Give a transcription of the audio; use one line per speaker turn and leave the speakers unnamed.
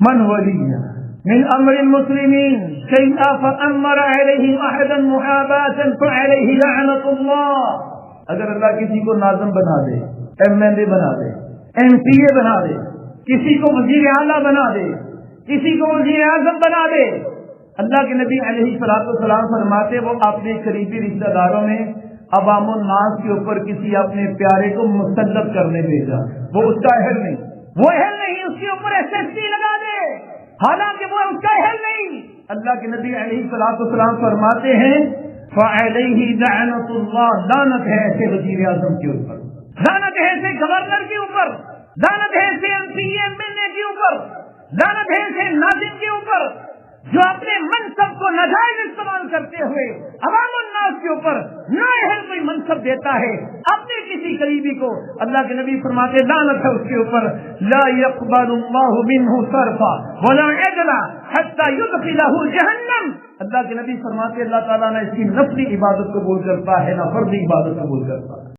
من ولی من امر المسلمین شیئا فامر علیہ احدا محاباتا فعلیہ لعنت اللہ۔ اگر اللہ کسی کو ناظم بنا دے، ایم ایل اے بنا دے، ایم پی اے بنا دے، کسی کو وزیر اعلیٰ بنا دے، کسی کو وزیر اعظم بنا دے، اللہ کے نبی علیہ السلام فرماتے وہ اپنے قریبی رشتہ داروں میں عوام الناس کے اوپر کسی اپنے پیارے کو مسلط کرنے بھیجا، وہ اس کا اہل نہیں، وہ اہل نہیں، اس کے اوپر ایس ایس ٹی لگا دے، حالانکہ وہ اس کا اہل نہیں۔ اللہ کے نبی علیہ السلام فرماتے ہیں فعلیہ لعنت اللہ، لعنت ہے ایسے وزیر اعظم کے اوپر، لعنت ہے ایسے گورنر کے اوپر، لعنت ہے ایسے M P M L A کے اوپر، لعنت ہے ایسے ناظم کے اوپر جو اپنے منصب کو ناجائز استعمال کرتے ہوئے عوام الناس کے اوپر نااہل کوئی منصب دیتا ہے اپنے کسی قریبی کو۔ اللہ کے نبی فرماتے لعنت ہے اس کے اوپر، لا يقبل الله منه صرفا ولا عدلا حتى يدخله جہنم۔ اللہ کے نبی فرماتے اللہ تعالیٰ نہ اس کی نفلی عبادت قبول کرتا ہے نہ فرضی عبادت قبول کرتا ہے۔